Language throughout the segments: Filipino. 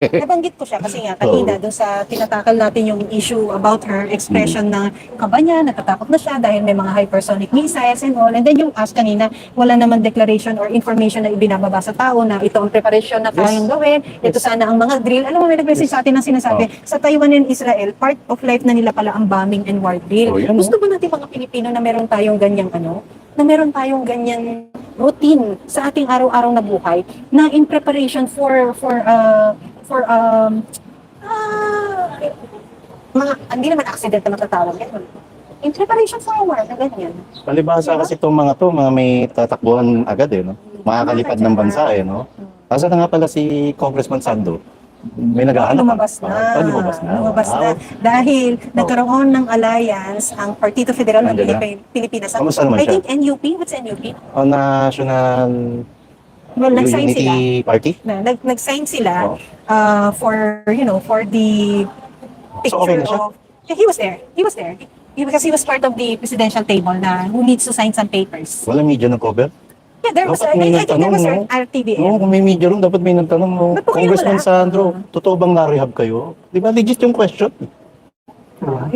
Nabanggit ko siya kasi nga kanina doon sa tinatakal natin yung issue about her expression na kaba niya, natatakot na siya dahil may mga hypersonic missiles and all. And then yung ask kanina, wala naman declaration or information na ibinababa sa tao na ito ang preparation na kayang gawin, ito sana ang mga drill. Alam mo, may nag-message sa atin ang sinasabi, sa Taiwan and Israel, part of life na nila pala ang bombing and war drill. Gusto ba natin mga Pilipino na meron tayong ganyang na meron tayong ganyan routine sa ating araw-araw na buhay na in preparation for mga, hindi naman accident na matatawag yan. In preparation for a war na ganyan. Palibhasa kasi itong mga may tatakbuhan agad no? Makakalipad ng bansa no? Asa na nga pala si Congressman Sando? May naghahanap. Lumabas na. Lumabas na. Dahil nagkaroon ng alliance ang Partido Federal ng Pilipinas. Kamusta naman I siya? think NUP. What's NUP? O National Well, nag-sign sila. Unity Party? Nag-sign sila for, for the picture So, okay na siya? of... Yeah, he was there. Because he was part of the presidential table na who needs to sign some papers. Walang media na cover? Yeah, there was, Dapat I may think there nagtanong, was no? RTVM. Oo, kung may media room, dapat may nagtanong mo. Ba't po kayo Congressman wala? Sandro, totoo bang na-rehab kayo? Di ba legit yung question?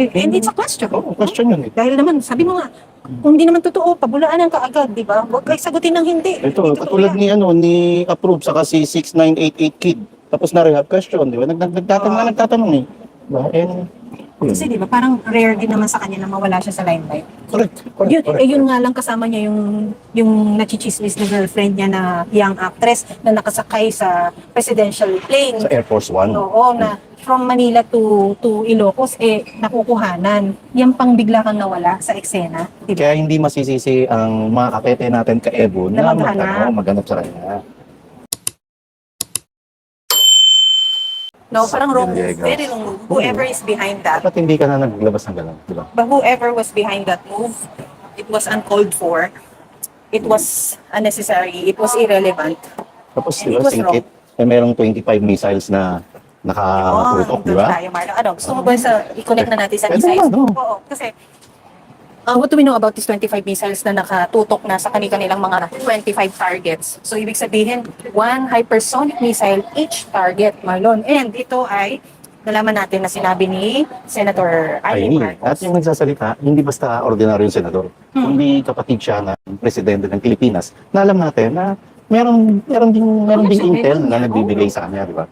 And it's a question. Oo, question yun eh. Dahil naman, sabi mo nga, kung hindi naman totoo, pabulaan ka agad, di ba? Huwag kayo sagutin ng hindi. Ito, Hindi totoo katulad yan. ni approve saka si 6988 kid. Tapos na-rehab question, di ba? Nagtatanong eh. Diba? Kasi di ba, parang rare din naman sa kanya na mawala siya sa limelight. Correct. Yun nga lang kasama niya yung nachichismis na girlfriend niya na young actress na nakasakay sa presidential plane. Sa Air Force One. Oo, na from Manila to Ilocos, nakukuhanan. Yan pang bigla kang nawala sa eksena. Diba? Kaya hindi masisisi ang mga kapete natin ka Evo Na na maghanap. maghanap sa kanya. No, parang wrong move. Diego. Very wrong move. Whoever is behind that, Dapat hindi ka na naglabas ng gano'n, di ba? but whoever was behind that move, it was uncalled for. It was unnecessary. It was irrelevant. Tapos, And di it ba, was singkit, merong 25 missiles na nakatutok, di doon ba? tayo, Marlo. Gusto mo ba i-connect na natin sa Pwede missiles? naman, no? Oo, kasi what do we know about these 25 missiles na nakatutok na sa kanilang mga 25 targets? So, ibig sabihin, one hypersonic missile each target, Marlon. And ito ay, nalaman natin na sinabi ni Senator Amy Marcos. At yung nagsasalita, hindi basta ordinaryong senador. Kundi kapatid siya ng presidente ng Pilipinas, na alam natin na meron ding intel na nagbibigay sa kanya, di ba?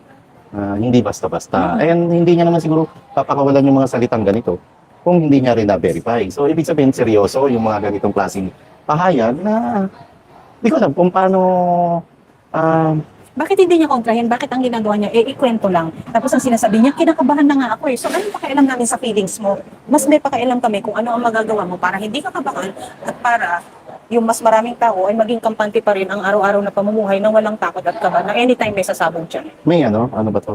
Hindi basta-basta. And hindi niya naman siguro papakawalan yung mga salitang ganito kung hindi niya rin na-verify. So, ibig sabihin, seryoso yung mga ganitong klaseng pahayag na hindi ko alam kung paano Bakit hindi niya kontrahin? Bakit ang ginagawa niya? Ikwento lang. Tapos ang sinasabi niya, kinakabahan na nga ako eh. So ano pakialam namin sa feelings mo? Mas may pakialam kami kung ano ang magagawa mo para hindi ka kabahan at para yung mas maraming tao ay maging kampante pa rin ang araw-araw na pamumuhay na walang takot at kaba na anytime may sasabog siya. may ano ba to?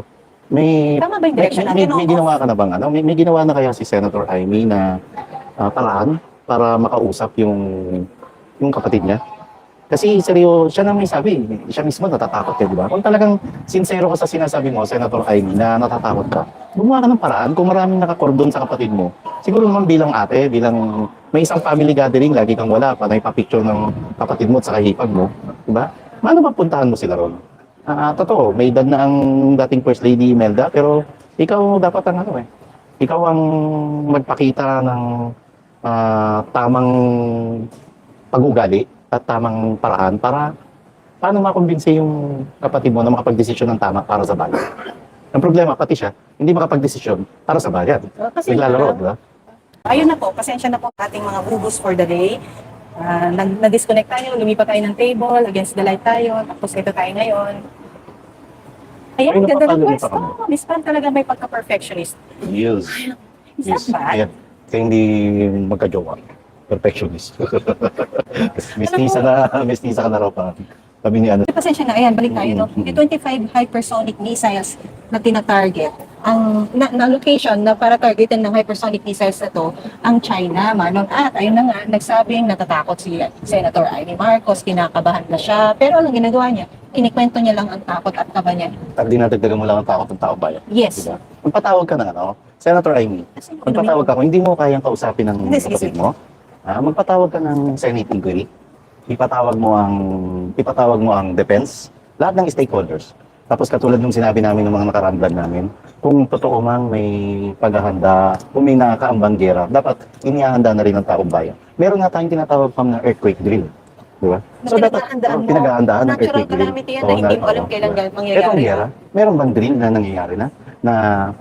Tama ba yung direction may natin? ginawa ka na bang may ginawa na kaya si Senator Amy na paraan para makausap yung kapatid niya? Kasi seryo, siya na may sabi, siya mismo natatakot ka, di ba? Kung talagang sincero ka sa sinasabi mo, Senator Amy, na natatakot ka, gumawa ka ng paraan. Kung maraming nakakordon sa kapatid mo, siguro naman bilang ate, bilang may isang family gathering, lagi kang wala, panay pa-picture ng kapatid mo at saka hipag mo, di ba? Paano mapuntahan mo sila ron? Totoo, may edad na ang dating First Lady Imelda, pero ikaw dapat ang ikaw ang magpakita ng tamang pag-ugali at tamang paraan para paano makumbinsi yung kapatid mo na makapag-desisyon ng tama para sa bayan. Ang problema, pati siya, hindi makapag-desisyon para sa bayan. Kasi Naglalaro, di ba? ayun na po, pasensya na po ating mga bubus for the day. Na-disconnect tayo, lumipat tayo ng table, against the light tayo, tapos ito tayo ngayon. Ayan, Ay, ganda ng napapalo pwesto. pa kami. Miss Pam talaga may pagka-perfectionist. Yes. Is that bad? Ayan. Kaya hindi magka-jowa. Perfectionist. Mestisa ka na raw pa. Sabi ni ano. Pasensya na, ayan, balik tayo, no? Yung 25 hypersonic missiles na tinatarget, ang na location na para targetin ng hypersonic missiles na to, ang China, Marlon. At ayun na nga, nagsabing natatakot si Senator Amy Marcos, kinakabahan na siya. Pero anong ginagawa niya? Kinikwento niya lang ang takot at kaba niya. Dinadagdagan mo lang ang takot ng tao bayan. Yes. Diba? Kung patawag ka na, Senator Amy, kung patawag ka, kung hindi mo kayang kausapin ng Hindi, sige, kapatid mo, magpatawag ka ng Senate inquiry, ipatawag mo ang defense, lahat ng stakeholders. Tapos katulad nung sinabi namin ng mga nakaraang vlog namin, kung totoo mang may paghahanda, kung may nakakaambang gera, dapat inihahanda na rin ng taong bayan. Meron nga tayong tinatawag pa na earthquake drill. Di ba? Na pinaghahandaan mo. Pinaghahandaan ng Natural earthquake drill. calamity yan na hindi mo alam kailan mangyayari. Etong gera, meron bang drill na nangyayari na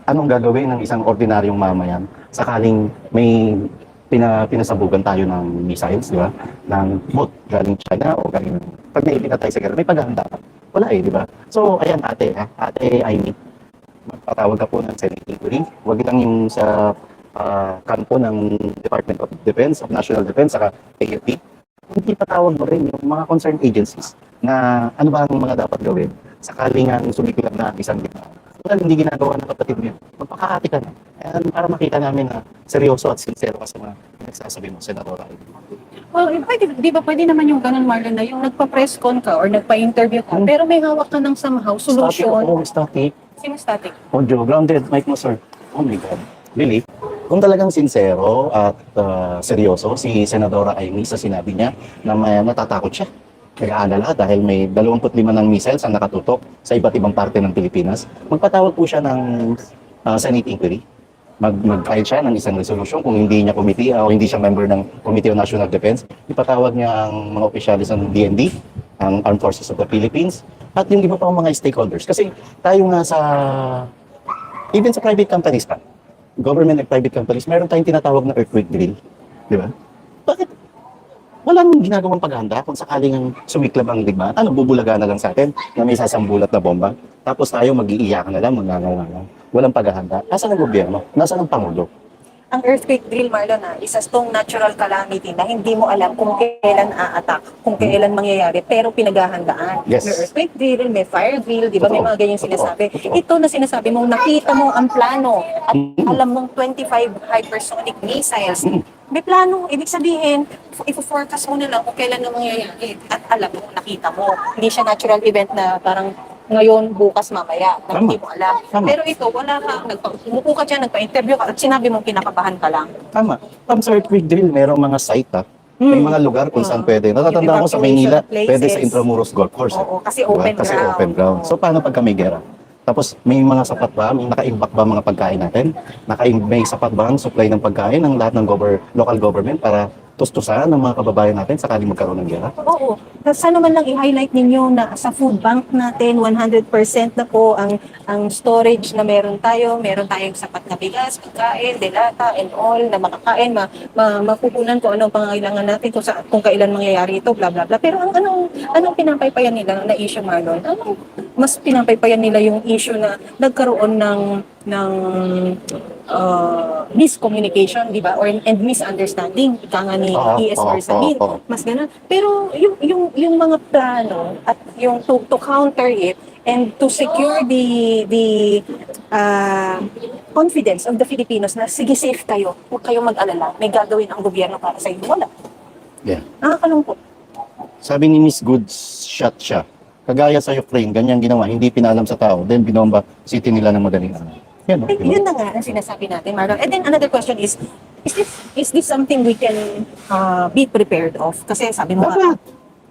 anong gagawin ng isang ordinaryong mamayan sakaling may pinasabugan tayo ng missiles, di ba? Ng boat galing China o galing pag may ipinatay sa gera, may paghahanda ka. Wala di ba? So, ayan ate Amy, magpatawag ka po ng Senate inquiry. Huwag lang yung sa kampo ng Department of Defense, of National Defense, saka AFP. Hindi patawag mo rin yung mga concerned agencies na ano ba ang mga dapat gawin sakaling ang sumiklab na isang gitna. Wala hindi ginagawa ng kapatid mo. Magpakaati ka na. Ayan, para makita namin na seryoso at sincero ka sa mga nagsasabi mo, Senator Amy. Well, di ba pwede naman yung ganun, Marlon, na yung nagpa-press con ka or nagpa-interview ka, pero may hawak ka ng somehow solution. Static. Sino static? Audio, grounded, mic mo, sir. Oh my God. Really? Kung talagang sincero at seryoso si Senadora Amy sa sinabi niya na may natatakot siya, nag-aalala dahil may 25 ng missiles ang nakatutok sa iba't ibang parte ng Pilipinas, magpatawag po siya ng Senate inquiry. Mag-file siya ng isang resolution kung hindi niya committee o hindi siya member ng Committee on National Defense. Ipatawag niya ang mga opisyalis ng DND, ang Armed Forces of the Philippines, at yung iba pang mga stakeholders. Kasi tayo nga even sa private companies pa, government and private companies, meron tayong tinatawag na earthquake drill. Di ba? Bakit? Walang ginagawang paghahanda kung sakaling ang sumiklab ang digmaan. Ano, bubulaga na lang sa atin na may sasambulat na bomba. Tapos tayo mag-iiyakan na lang, magngangaw. Walang paghahanda. Nasaan ang gobyerno? Nasaan ang Pangulo? Ang earthquake drill, Marlon, isa itong natural calamity na hindi mo alam kung kailan a-attack, kung kailan mangyayari, pero pinaghahandaan. Yes. May earthquake drill, may fire drill, di ba? May Totoo. mga ganyang sinasabi. Totoo. Ito na sinasabi mo, nakita mo ang plano at Mm. alam mong 25 hypersonic missiles. May plano, ibig sabihin, i-forecast mo na lang kung kailan na mangyayari at alam mo, nakita mo. Hindi siya natural event na parang ngayon, bukas, mamaya, na Tama. hindi mo alam. Tama. Pero ito, wala ka, umupo ka dyan, nagpa-interview ka, at sinabi mong kinakabahan ka lang. Tama. Sa earthquake drill, merong mga site May mga lugar kung saan pwede. Natatandaan ko sa Maynila, Evacuation pwede sa places. Intramuros Golf Course. Oo, kasi Diba? open Kasi ground. open ground. So paano pagka may gera? Tapos may mga sapat ba? May naka-imbak ba mga pagkain natin? May sapat ba ang supply ng pagkain ng lahat ng local government para tustusan ng mga kababayan natin sakaling magkaroon ng gera? Oo. Sana man lang i-highlight ninyo na sa food bank natin, 100% na po ang storage na meron tayong sapat na bigas, pagkain, delata, and all, na makakain, mapupunan kung anong pangangailangan natin, kung kailan mangyayari ito, bla bla bla. Pero anong pinapaypayan nila na issue, Marlon? Mas pinapaypayan nila yung issue na nagkaroon ng miscommunication, di ba? And misunderstanding, ika nga ni ES Bersamin. Mas ganun. Pero yung mga plano at yung to counter it and to secure the confidence of the Filipinos na sige, safe kayo, huwag kayong mag-alala, may gagawin ang gobyerno para sa inyo. Wala. Yeah. Nakakalungkot. Sabi ni Miss Goods, shot siya. Kagaya sa Ukraine, ganyan ginawa, hindi pinalam sa tao, then binomba city nila ng madaling araw. Yan, Eh, yun na nga ang sinasabi natin, Marlon. And then another question is this something we can be prepared of? Kasi sabi mo nga,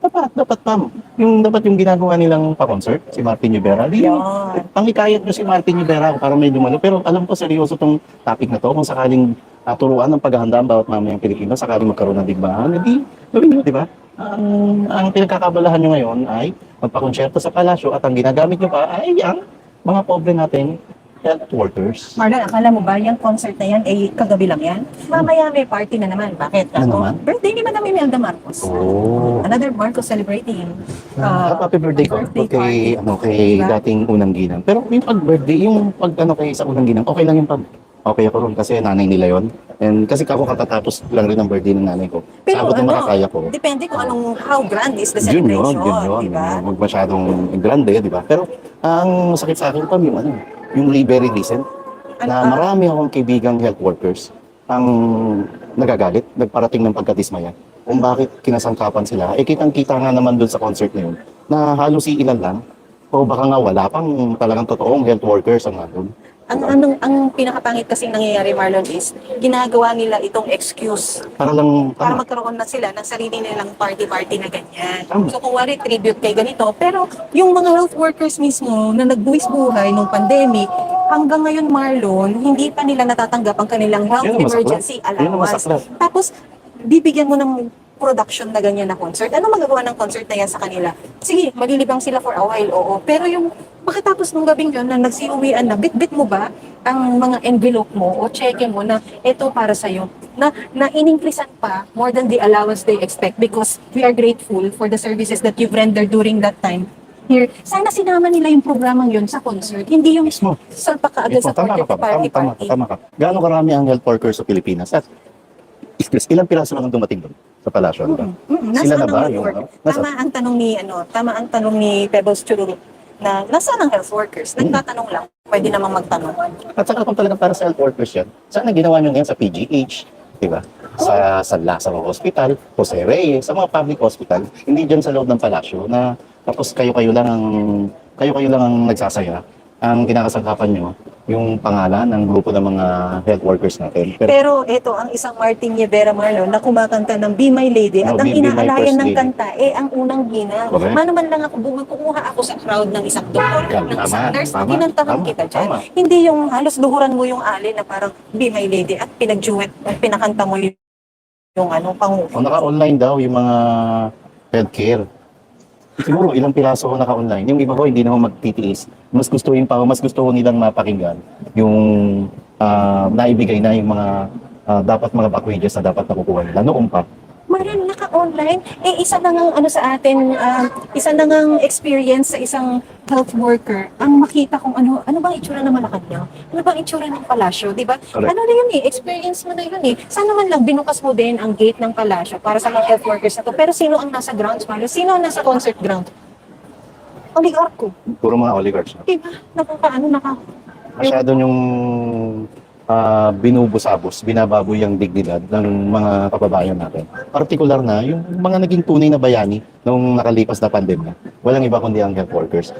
Dapat, Pam. Dapat yung ginagawa nilang pa-concert, si Martin Rivera. Yan. Pangikayat nyo si Martin Rivera para may dumalo. Pero alam ko, seryoso tong topic na to. Kung sakaling turuan ng paghahanda ang bawat mamayang Pilipino, sakaling magkaroon ng digmaan, hindi, gawin nyo, di ba? Ang pinagkakabalahan nyo ngayon ay magpakonsyerto sa palasyo at ang ginagamit nyo pa ay ang mga pobre nating health workers. Marlon, akala mo ba yung concert na yan ay kagabi lang yan? Mamaya may party na naman. Bakit? Ano naman? Birthday ni Madam Imelda Marcos. Oh. Another Marcos celebrating. Happy birthday ko kay Diba? dating unang ginang. Pero yung pag-birthday, kay sa unang ginang, okay lang yung okay ako ron kasi nanay nila yon. And kasi ako katatapos lang rin ang birthday ng nanay ko. Pero Sabot na makakaya ko. depende kung how grand is the Yun celebration. yun. Diba? Huwag masyadong grande, di ba? Pero ang sakit sa akin pa yung very recent na marami akong kaibigang health workers ang nagagalit, nagparating ng pagkadismaya kung bakit kinasangkapan sila. Kitang-kita nga naman dun sa concert na yun na halos ilan lang o baka nga wala pang talagang totoong health workers ang nandun. Ang pinakapangit kasing nangyayari, Marlon, is ginagawa nila itong excuse Para lang, para tama. magkaroon na sila ng sarili nilang party-party na ganyan. Tama. So kung wari tribute kay ganito, pero yung mga health workers mismo na nagbuwis buhay nung pandemic, hanggang ngayon, Marlon, hindi pa nila natatanggap ang kanilang health Yun ang masaklap. emergency Yun ang allowance. masaklap. Tapos, bibigyan mo ng production na ganyan na concert. Ano magagawa ng concert na yan sa kanila? Sige, malilibang sila for a while, oo. Pero yung makatapos ng gabing yun na nagsiuwian na, bit-bit mo ba ang mga envelope mo o cheque mo na ito para sa'yo? Na in-increasean pa more than the allowance they expect because we are grateful for the services that you've rendered during that time. Here, sana sinama nila yung programang yun sa concert. Hindi yung Mismo. salpa ka agad Mismo, sa tama ka pa. party-party. Tama ka. Gaano karami ang health workers sa Pilipinas? At ilang piraso lang ang dumating doon sa palasyo, di ba? Sila Nasaan na ba ang yung health worker? nasa, Tama ang tanong ni Pebbles Chururu na nasaan ang health workers? Nagtatanong lang, pwede namang magtanong. at saka kung talagang para sa health workers yan, sana ginawa nyo ngayon sa PGH, di ba? Sa Lazaro Hospital, Jose Reyes, sa mga public hospital, hindi dyan sa loob ng palasyo na tapos kayo-kayo lang ang nagsasaya. Ang kinakasangkapan nyo, yung pangalan ng grupo ng mga health workers natin. Pero ito, ang isang Martin Rivera Marlon na kumakanta ng Be My Lady at No, ang Be My inaalayan First ng Lady. kanta, ang unang ginang. Correct. Mano man lang ako, kukuha ako sa crowd ng isang doktor, ng isang nurse, Tama, kinantahan tama, kita dyan. tama. Hindi yung halos luhuran mo yung alin na parang Be My Lady at pinag-duet, at pinakanta mo yung pangupo. O naka-online daw yung mga healthcare. Siguro ilang piraso ko naka-online. Yung iba ko hindi naman magtitiis. Mas gusto ko nilang mapakinggan yung naibigay na yung mga dapat mga back wages na dapat nakukuha nila noon pa. Marlon, naka-online, isa na ngang sa atin, isa na ngang experience sa isang health worker, ang makita kung ano bang itsura ng Malacanang, ano bang itsura ng palasyo, di ba? Correct. Ano na yun experience mo na yun Sana man lang binukas mo din ang gate ng palasyo para sa mga health workers na to. Pero sino ang nasa grounds, Marlon? Sino ang nasa concert ground? Oligarko. Puro mga oligarchs. Di ba? Masyado yung binubusabos, binababoy ang dignidad ng mga kababayan natin. Partikular na yung mga naging tunay na bayani nung nakalipas na pandemya. Walang iba kundi ang health workers.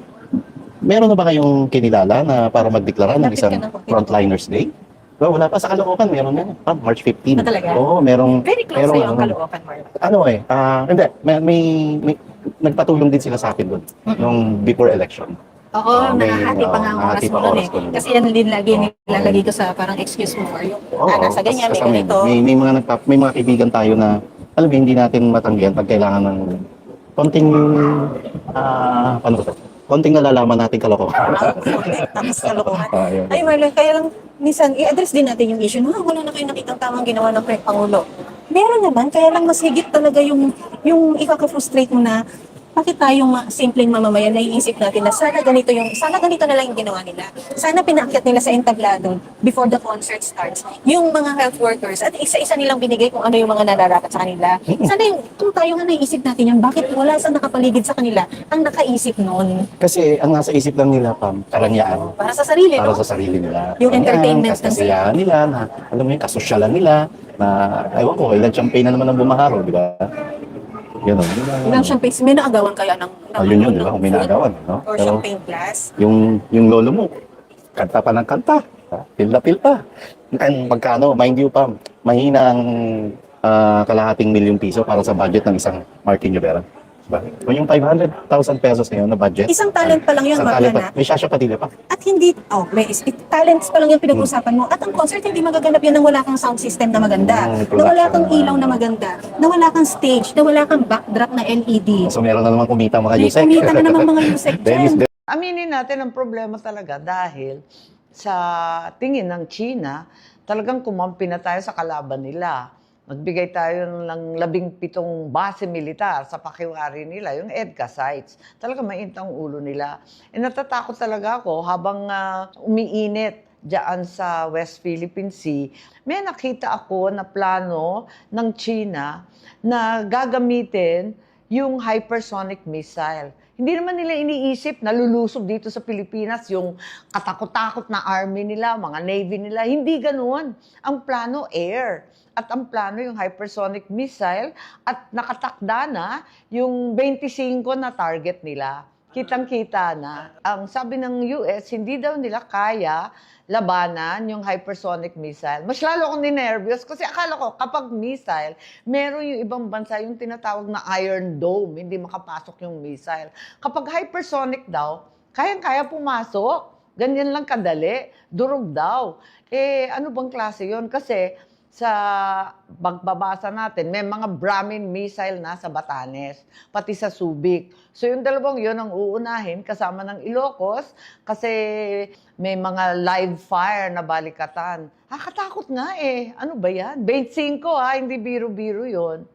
Meron na ba kayong kinilala na para magdeklara ng Lapit isang ka na po. Frontliners Day? Wala pa sa Caloocan, meron na. March 15. Talaga? Oo, merong... Very close sa'yo ang Caloocan, Marlon. Hindi, may nagpatulong din sila sa akin doon nung before election. Oo, nakahati pa nga ang oras nakahati pa mo nun oras ko nun. Kasi yan din lagi nilalagay ko sa parang excuse mo for yung nasa ganyan, may Kasi ganito. may mga kaibigan tayo na alam mo, hindi natin matanggihan pag kailangan ng konting ano ba to? Konting nalalaman natin kalokohan. Tapos kalokohan. Yun. Ay, Marlon, kaya lang, minsan, i-address din natin yung issue. Wala na kayo nakitang tamang ginawa ng Pangulo. Meron naman, kaya lang mas higit talaga yung ikaka-frustrate mo na bakit tayong simpleng mamamayan naiisip natin na sana ganito na lang yung ginawa nila. Sana pinaakyat nila sa entablado before the concert starts. Yung mga health workers at isa-isa nilang binigay kung ano yung mga nararapat sa kanila. Sana kung tayo nga naiisip natin yan, bakit wala sa nakapaligid sa kanila ang nakaisip nun? Kasi ang nasa isip lang nila, Pam, karanyaan. Para sa sarili, Para no? sa sarili nila. Yung entertainment kasiyahan nila, na, alam mo yung kasosyalan nila, na, ewan ko, ilang champagne na naman ang bumaharo, di ba? Yun, Ilang champagne, may naagawan kaya ng yun, di ba? Kung may naagawan, no? or Pero champagne glass? yung lolo mo, kanta pa ng kanta, pil na pil pa. And magkano, mind you, Pam, mahina ang kalahating milyong piso para sa budget ng isang Martin Rivera. Diba? Kung yung 500,000 pesos ngayon na budget, Isang talent pa lang yun, isang talent Marlon, pa, may Shasha Padilla pa. At hindi, talents pa lang yung pinag-usapan mo. At ang concert, hindi magaganap yan nang wala kang sound system na maganda, na wala kang ilaw na maganda, na wala kang stage, na wala kang backdrop na LED. So meron na naman kumita mga May Yusek. kumita na naman mga Yusek Dennis dyan. Aminin natin ang problema talaga dahil sa tingin ng China, talagang kumampi na tayo sa kalaban nila. Nagbigay tayo ng 17 base militar sa pakiwari nila, yung EDCA sites. Talaga mainit ang ulo nila. Natatakot talaga ako habang umiinit diyan sa West Philippine Sea, may nakita ako na plano ng China na gagamitin yung hypersonic missile. Hindi naman nila iniisip na lulusob dito sa Pilipinas yung katakot-takot na army nila, mga navy nila. Hindi ganoon. Ang plano, air. At ang plano yung hypersonic missile at nakatakda na yung 25 na target nila. kitang-kita na. Ang sabi ng US, hindi daw nila kaya labanan yung hypersonic missile. Mas lalo akong ninervyos kasi akala ko kapag missile, meron yung ibang bansa yung tinatawag na Iron Dome, hindi makapasok yung missile. Kapag hypersonic daw, kayang-kaya pumasok. Ganyan lang kadali, durog daw. Ano bang klase yon? Kasi sa pagbabasa natin, may mga Brahmin missile na sa Batanes, pati sa Subic. So yung dalawang yun ang uunahin kasama ng Ilocos kasi may mga live fire na balikatan. Katakot nga eh. Ano ba yan? 25 ha, hindi biro-biro yon.